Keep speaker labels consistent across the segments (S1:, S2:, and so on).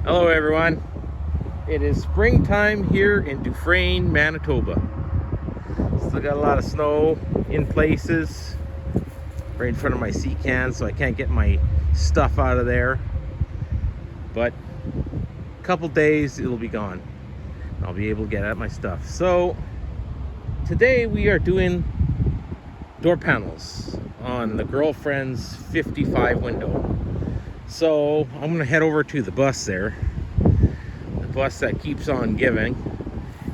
S1: Hello everyone. It is springtime here in Dufresne, Manitoba. Still got a lot of snow in places right in front of my sea can, so I can't get my stuff out of there. But a couple days it'll be gone. I'll be able to get at my stuff. So today we are doing door panels on the girlfriend's 55 window. So I'm gonna head over to the bus there, the bus that keeps on giving,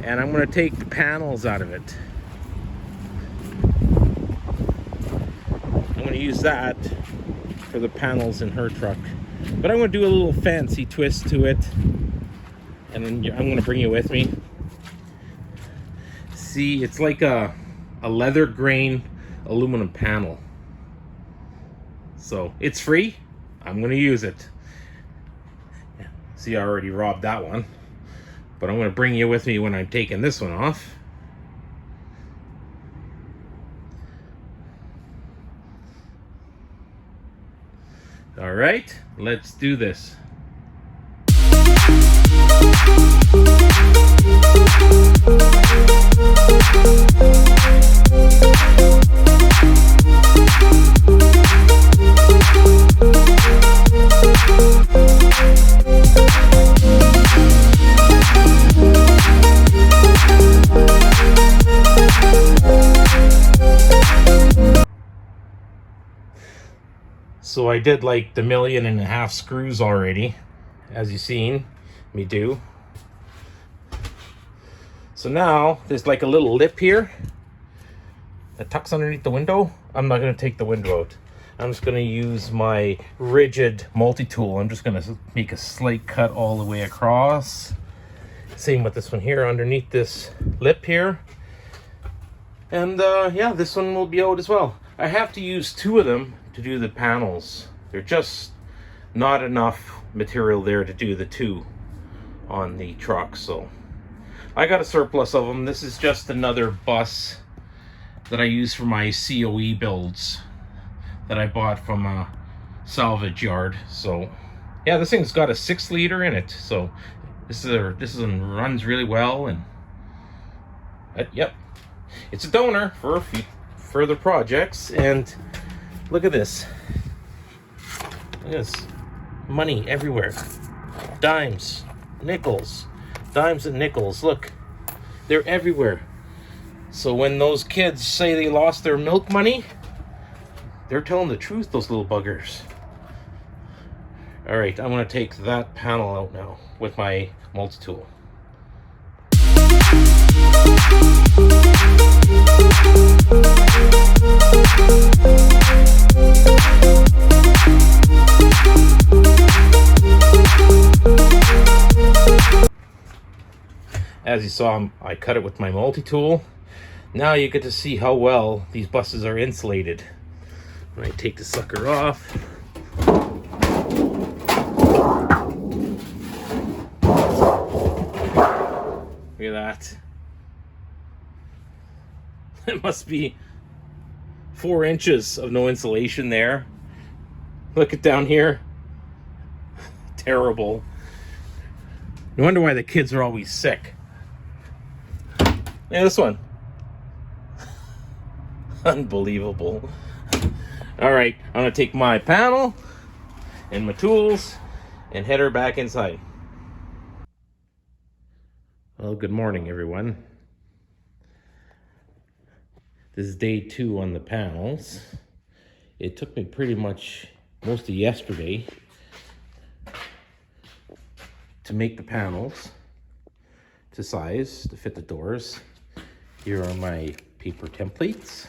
S1: and I'm gonna take the panels out of it. I'm gonna use that for the panels in her truck, but I'm gonna do a little fancy twist to it, and then I'm gonna bring you with me. See, it's like a leather grain aluminum panel, so it's free. I'm gonna use it. See, I already robbed that one, but I'm gonna bring you with me when I'm taking this one off. All right, let's do this. So I did like the 1.5 million screws already, as you've seen me do. So now there's like a little lip here that tucks underneath the window. I'm not going to take the window out. I'm just going to use my rigid multi-tool. I'm just going to make a slight cut all the way across. Same with this one here, underneath this lip here. And yeah, this one will be out as well. I have to use 2 of them to do the panels. There's just not enough material there to do the 2 on the truck, so I got a surplus of them. This is just another bus that I use for my COE builds that I bought from a salvage yard. So yeah, this thing's got a 6-liter in it, so this one runs really well. And yep, it's a donor for a few further projects. And look at this. Look at this. Money everywhere. Dimes, nickels, dimes and nickels. Look, they're everywhere. So when those kids say they lost their milk money, they're telling the truth, those little buggers. All right, I'm gonna take that panel out now with my multi-tool. As you saw, I cut it with my multi-tool. Now you get to see how well these buses are insulated. When I take the sucker off, look at that. It must be 4 inches of no insulation there. Look at down here. Terrible. No wonder why the kids are always sick. Look at this one. Unbelievable. All right, I'm gonna take my panel and my tools and head her back inside. Well, good morning, everyone. This is day 2 on the panels. It took me pretty much most of yesterday to make the panels to size to fit the doors. Here are my paper templates.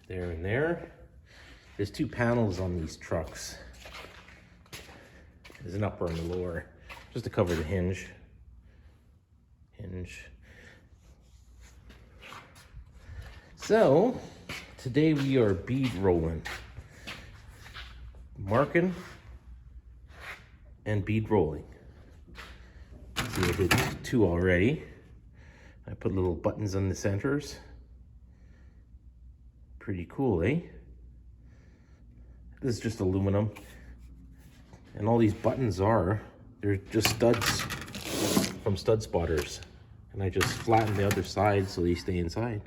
S1: There and there. There's 2 panels on these trucks. There's an upper and a lower, just to cover the hinge. So today we are bead rolling, marking and bead rolling. See, I did 2 already. I put little buttons on the centers. Pretty cool, eh? This is just aluminum. And all these buttons they're just studs from stud spotters. And I just flatten the other side so they stay inside.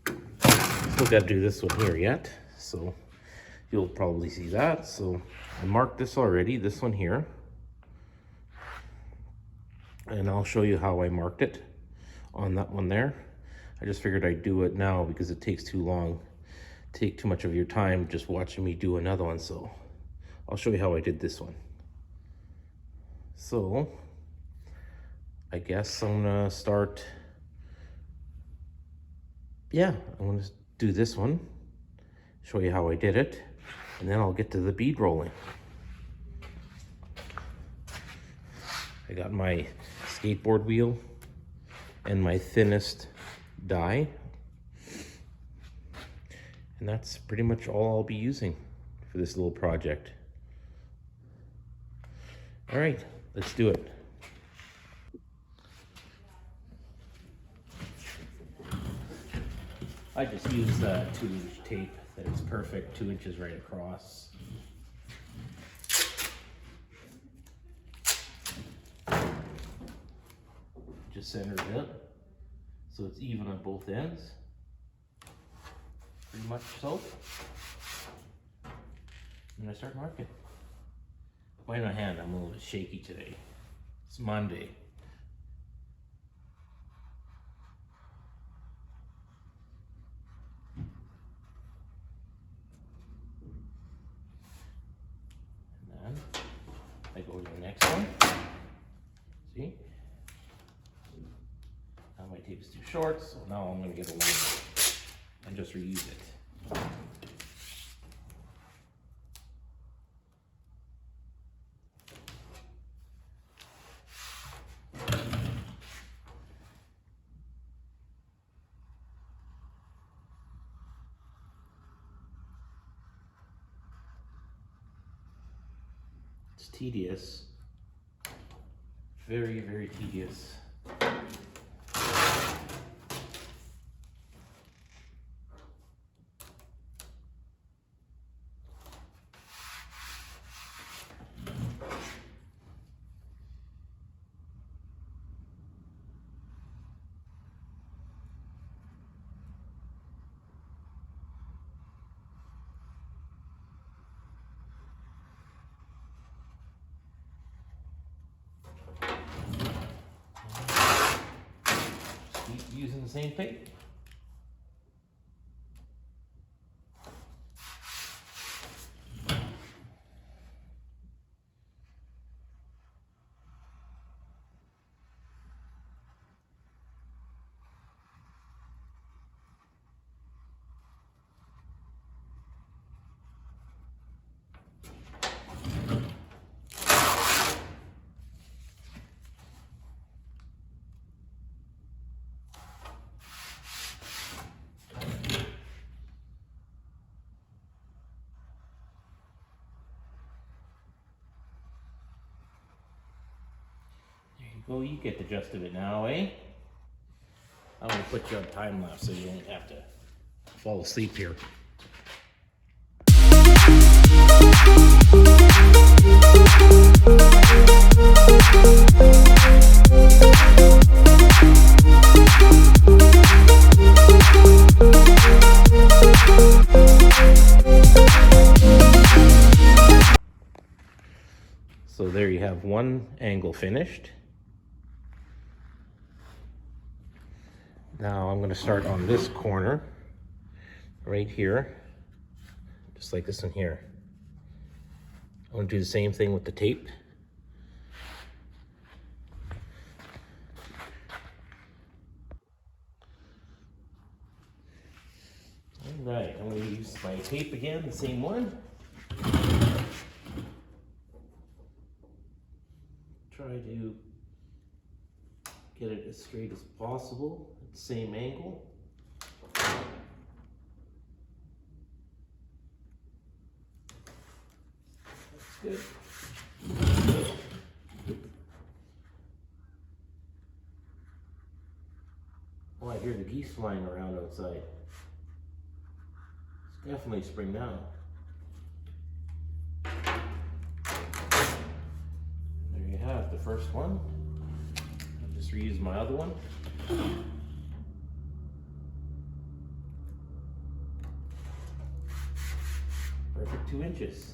S1: Still got to do this one here yet, so you'll probably see that. So I marked this already, this one here. And I'll show you how I marked it on that one there. I just figured I'd do it now because it takes too long. Take too much of your time just watching me do another one, so I'll show you how I did this one. So I guess I'm gonna start, I'm gonna do this one, show you how I did it, and then I'll get to the bead rolling. I got my skateboard wheel and my thinnest die. And that's pretty much all I'll be using for this little project. All right, let's do it. I just use 2-inch tape that is perfect, 2 inches right across. Just center it so it's even on both ends. Pretty much so. And I start marking. Why my hand? I'm a little bit shaky today. It's Monday. And then I go to the next one. See? Now my tape is too short, so now I'm going to get a line and just reuse it. It's tedious. Very, very tedious. Using the same tape. Well, you get the gist of it now, eh? I'm gonna put you on time lapse so you don't have to fall asleep here. So there you have one angle finished. Now I'm going to start on this corner right here, just like this one here. I'm going to do the same thing with the tape. All right, I'm going to use my tape again, the same one. Try to get it as straight as possible, at the same angle. That's good. Oh, I hear the geese flying around outside. It's definitely spring now. the first one. I'll just reuse my other one. Perfect 2 inches.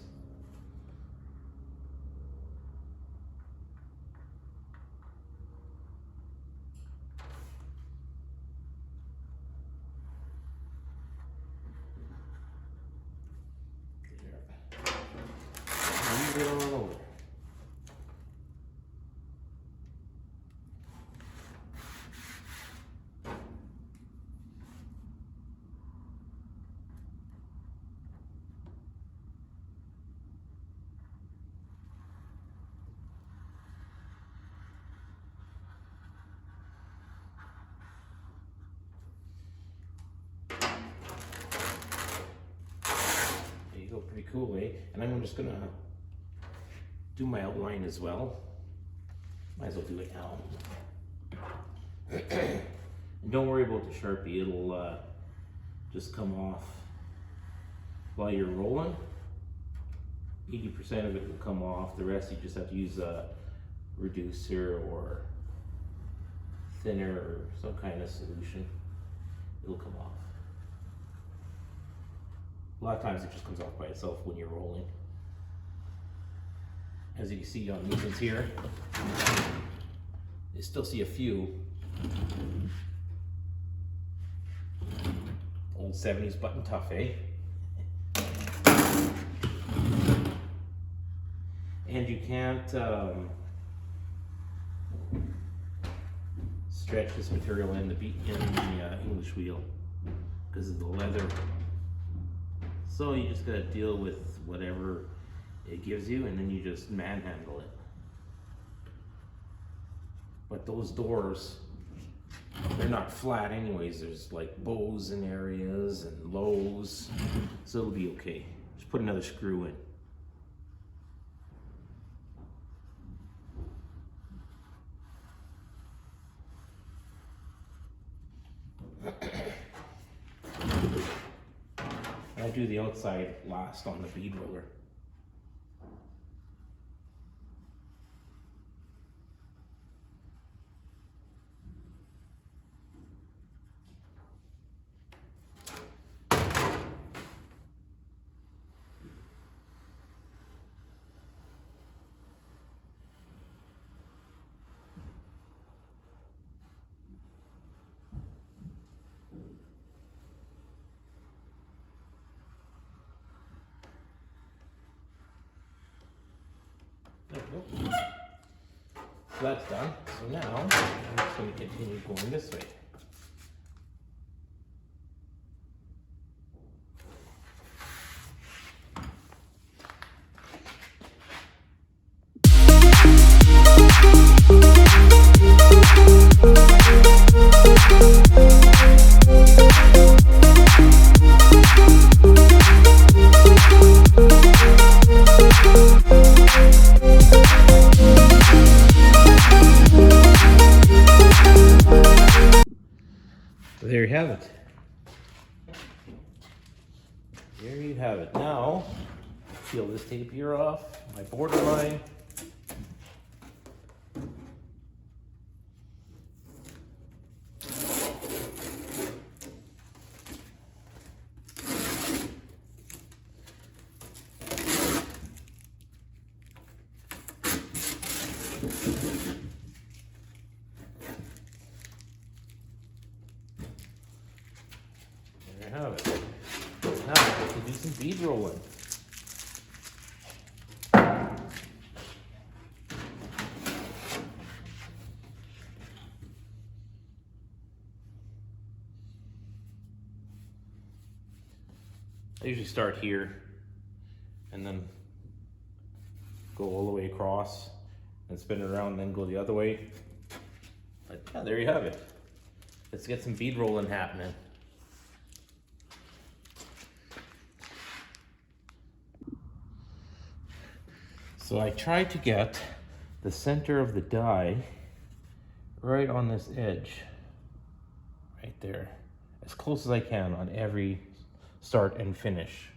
S1: Move it on over. There you go, pretty cool, eh? And I'm just gonna do my outline as well. Might as well do it now. And don't worry about the Sharpie, it'll just come off while you're rolling. 80% of it will come off, the rest you just have to use a reducer or thinner or some kind of solution. It'll come off. A lot of times it just comes off by itself when you're rolling. As you can see on these ones here, you still see a few old 70s button tough, eh? And you can't stretch this material in the English wheel because of the leather. So you just gotta deal with whatever it gives you, and then you just manhandle it. But those doors, they're not flat anyways. There's like bows in areas and lows, so it'll be okay. Just put another screw in. I do the outside last on the bead roller. There we go. So that's done. So now I'm just going to continue going this way. So there you have it. There you have it. Now, peel this tape here off, my borderline. There you have it. Now we can do some bead rolling. I usually start here and then go all the way across and spin it around and then go the other way. But yeah, there you have it. Let's get some bead rolling happening. So I tried to get the center of the die right on this edge, right there, as close as I can on every start and finish.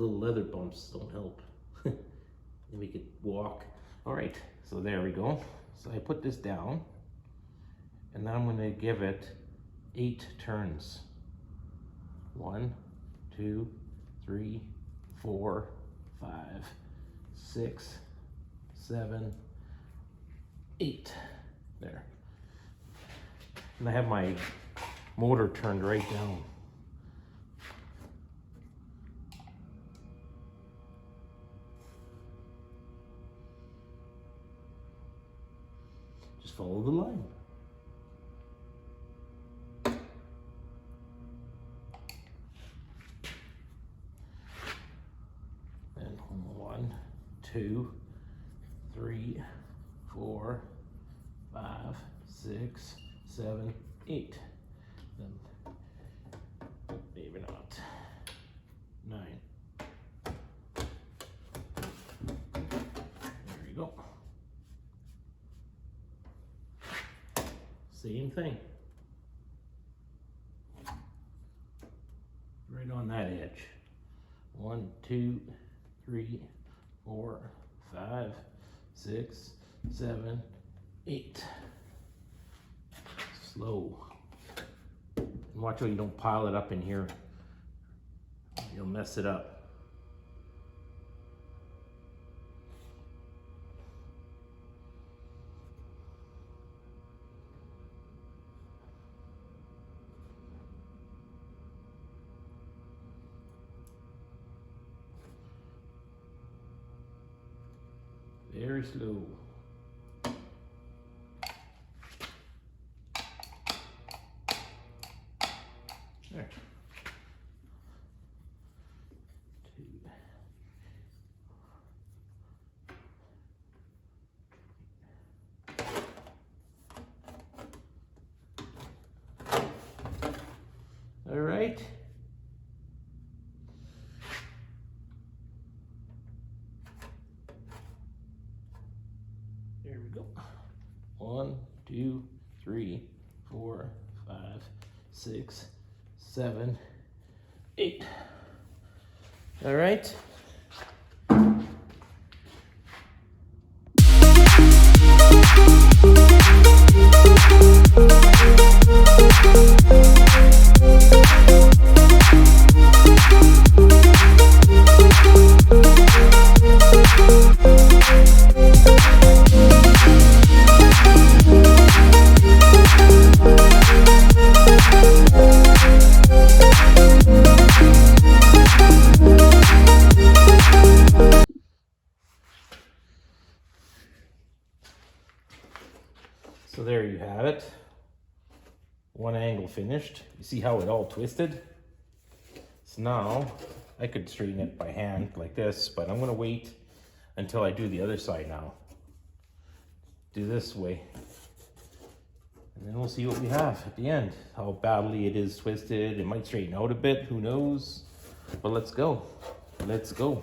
S1: little leather bumps don't help. And we could walk. All right, so there we go. So I put this down, and now I'm gonna give it 8 turns. 1, 2, 3, 4, 5, 6, 7, 8. There. And I have my motor turned right down. Just follow the line. And 1, 2, 3, 4, 5, 6, 7, 8. Then maybe not. 9. There you go. Same thing. Right on that edge. 1, 2, 3, 4, 5, 6, 7, 8. Slow. And watch out you don't pile it up in here. You'll mess it up. Very slow. There. 2. All right. There we go. 1, 2, 3, 4, 5, 6, 7, 8. All right. So there you have it. One angle finished. You see how it all twisted? So now I could straighten it by hand like this, but I'm gonna wait until I do the other side now. Do this way. And then we'll see what we have at the end. How badly it is twisted. It might straighten out a bit, who knows? But let's go. Let's go.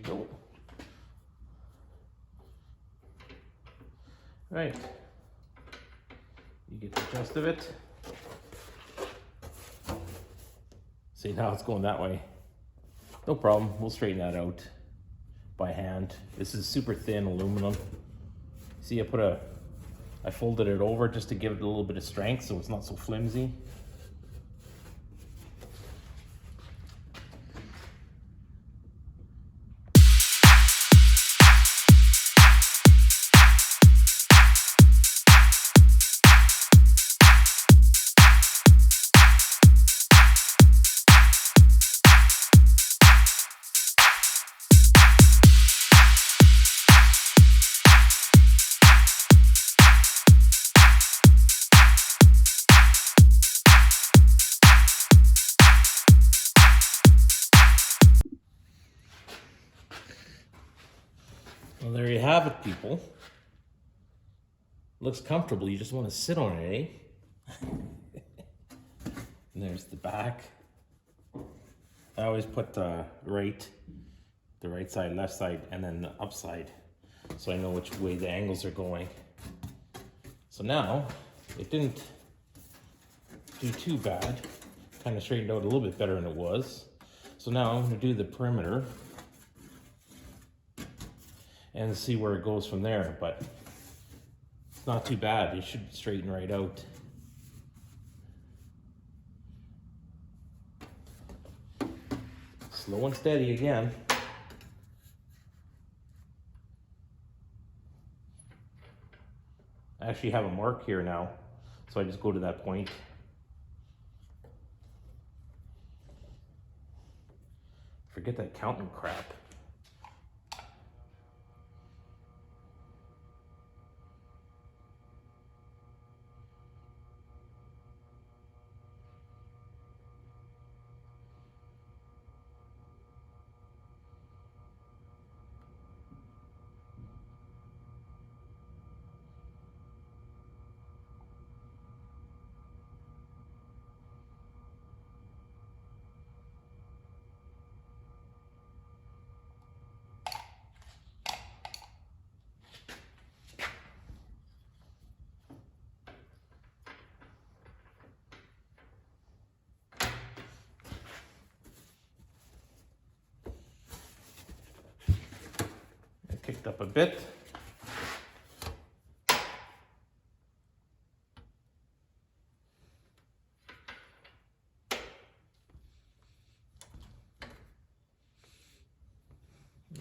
S1: we go. Right. get the gist of it. See, now it's going that way. No problem, we'll straighten that out by hand. This is super thin aluminum. See, I folded it over just to give it a little bit of strength so it's not so flimsy. Well, there you have it, people. Looks comfortable. You just want to sit on it, eh? And there's the back. I always put the right side, left side, and then the upside, so I know which way the angles are going. So now, it didn't do too bad. Kind of straightened out a little bit better than it was. So now I'm going to do the perimeter and see where it goes from there, but it's not too bad. It should straighten right out. Slow and steady again. I actually have a mark here now, so I just go to that point. Forget that counting crap. Kicked up a bit.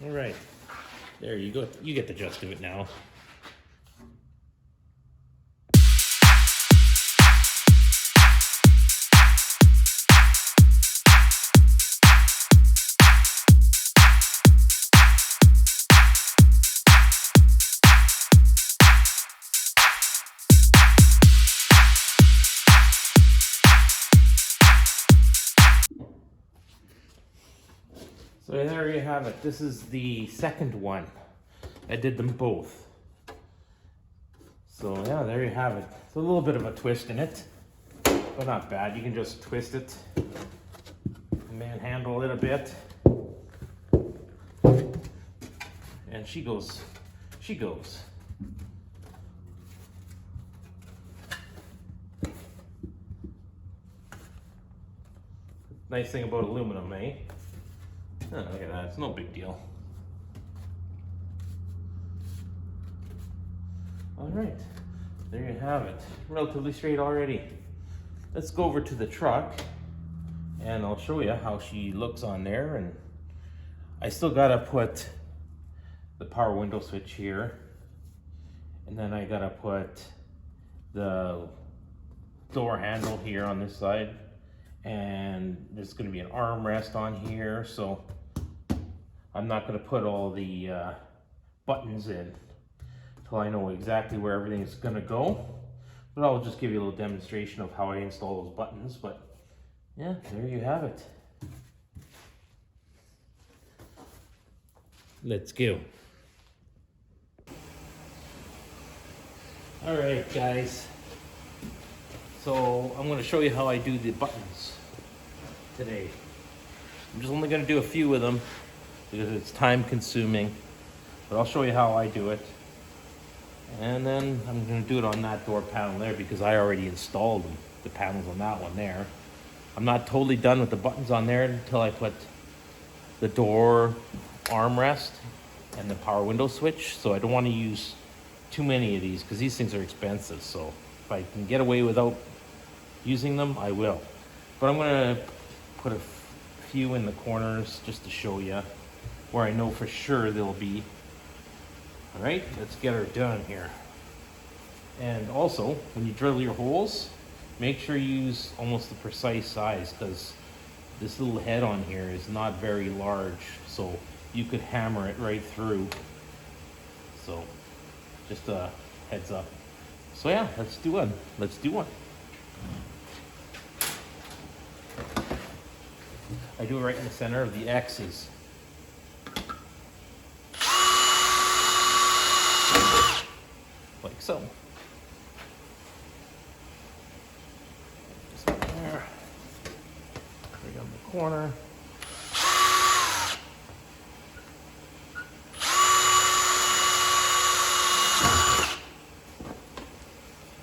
S1: All right, there you go. You get the gist of it now. So there you have it. This is the second one. I did them both. So yeah, there you have it. It's a little bit of a twist in it, but not bad. You can just twist it, manhandle it a bit, and she goes. Nice thing about aluminum, eh? Oh, look at that, it's no big deal. All right, there you have it. Relatively straight already. Let's go over to the truck and I'll show you how she looks on there. And I still gotta put the power window switch here. And then I gotta put the door handle here on this side. And there's gonna be an armrest on here. So I'm not gonna put all the buttons in until I know exactly where everything's gonna go. But I'll just give you a little demonstration of how I install those buttons. But yeah, there you have it. Let's go. All right, guys. So I'm gonna show you how I do the buttons today. I'm just only gonna do a few of them because it's time consuming, but I'll show you how I do it. And then I'm going to do it on that door panel there because I already installed the panels on that one there. I'm not totally done with the buttons on there until I put the door armrest and the power window switch. So I don't want to use too many of these because these things are expensive. So if I can get away without using them, I will. But I'm going to put a few in the corners just to show you where I know for sure they'll be. All right, let's get her done here. And also, when you drill your holes, make sure you use almost the precise size because this little head on here is not very large, so you could hammer it right through. So, just a heads up. So yeah, let's do one. Let's do one. I do it right in the center of the X's. Like so. Just there. Right on the corner.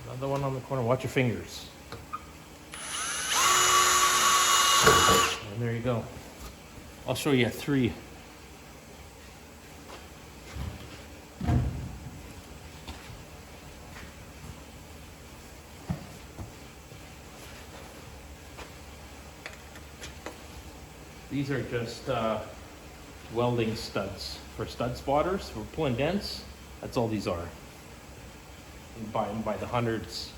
S1: Another one on the corner. Watch your fingers. And there you go. I'll show you 3. These are just welding studs for stud spotters for pulling dents. That's all these are. You can buy them by the hundreds.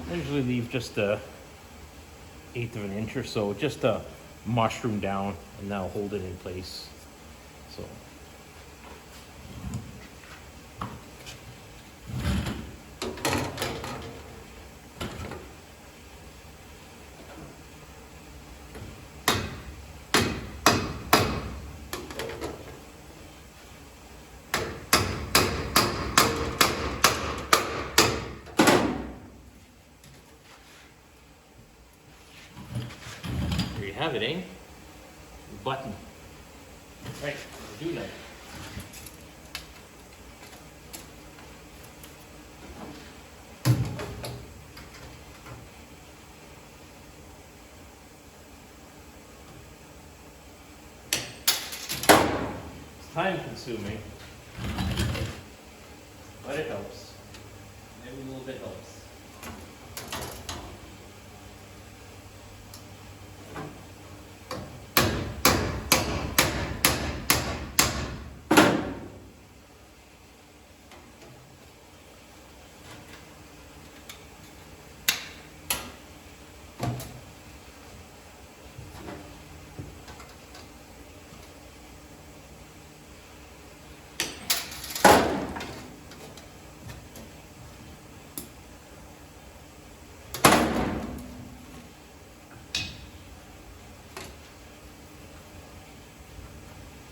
S1: I usually leave just a 1/8 of an inch or so, just to mushroom down, and that'll hold it in place. So. There you have it, eh? Button. Right, we're doing that. It's time consuming, but it helps. Every little bit helps.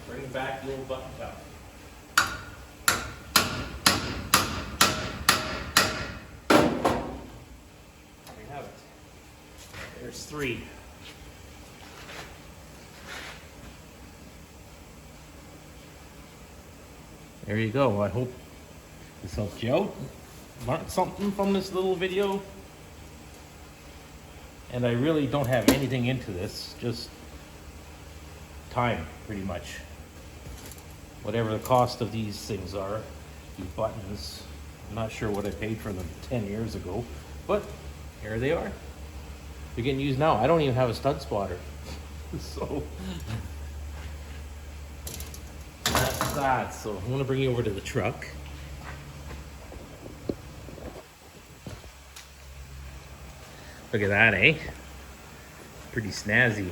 S1: Bring back the little button top. There you have it. There's 3. There you go. I hope this helped you out. Learned something from this little video. And I really don't have anything into this, just time, pretty much. Whatever the cost of these things are, these buttons. I'm not sure what I paid for them 10 years ago, but here they are. They're getting used now. I don't even have a stud spotter. So that's that. So I'm gonna bring you over to the truck. Look at that, eh? Pretty snazzy.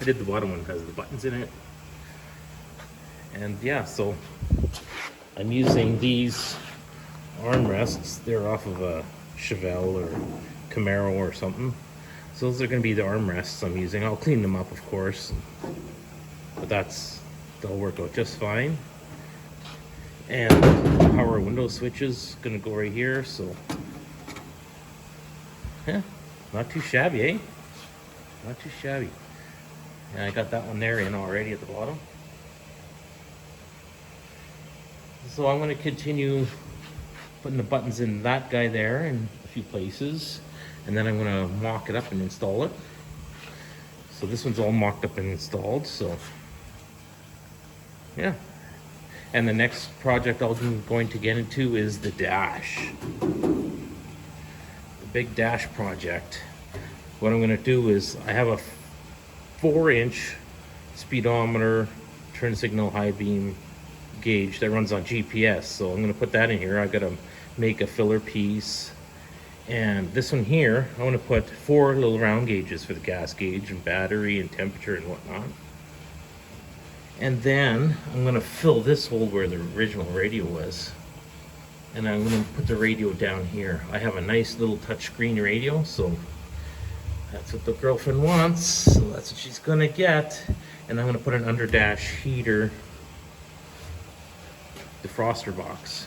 S1: I did the bottom one because the buttons in it. And yeah, so I'm using these armrests. They're off of a Chevy or Camaro or something. So those are going to be the armrests I'm using. I'll clean them up, of course, but they'll work out just fine. And the power window switch is gonna go right here, so yeah, not too shabby, eh? Not too shabby. And I got that one there in already at the bottom. So I'm gonna continue putting the buttons in that guy there in a few places, and then I'm gonna mock it up and install it. So this one's all mocked up and installed, so yeah. And the next project I'm going to get into is the dash. The big dash project. What I'm gonna do is, I have a 4-inch speedometer, turn signal, high beam gauge that runs on GPS. So I'm gonna put that in here. I gotta make a filler piece. And this one here, I wanna put 4 little round gauges for the gas gauge and battery and temperature and whatnot. And then I'm gonna fill this hole where the original radio was. And I'm gonna put the radio down here. I have a nice little touchscreen radio, so that's what the girlfriend wants. So that's what she's gonna get. And I'm gonna put an under dash heater defroster box.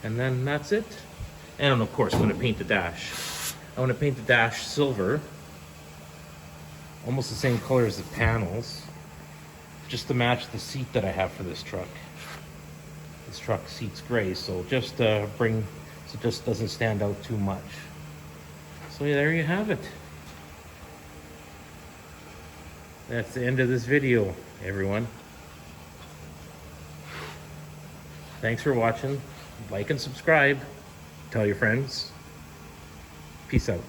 S1: And then that's it. And of course I'm gonna paint the dash. I wanna paint the dash silver, almost the same color as the panels, just to match the seat that I have for this truck. This truck seat's gray, so just so it just doesn't stand out too much. So yeah, there you have it. That's the end of this video, everyone. Thanks for watching. Like and subscribe. Tell your friends. Peace out.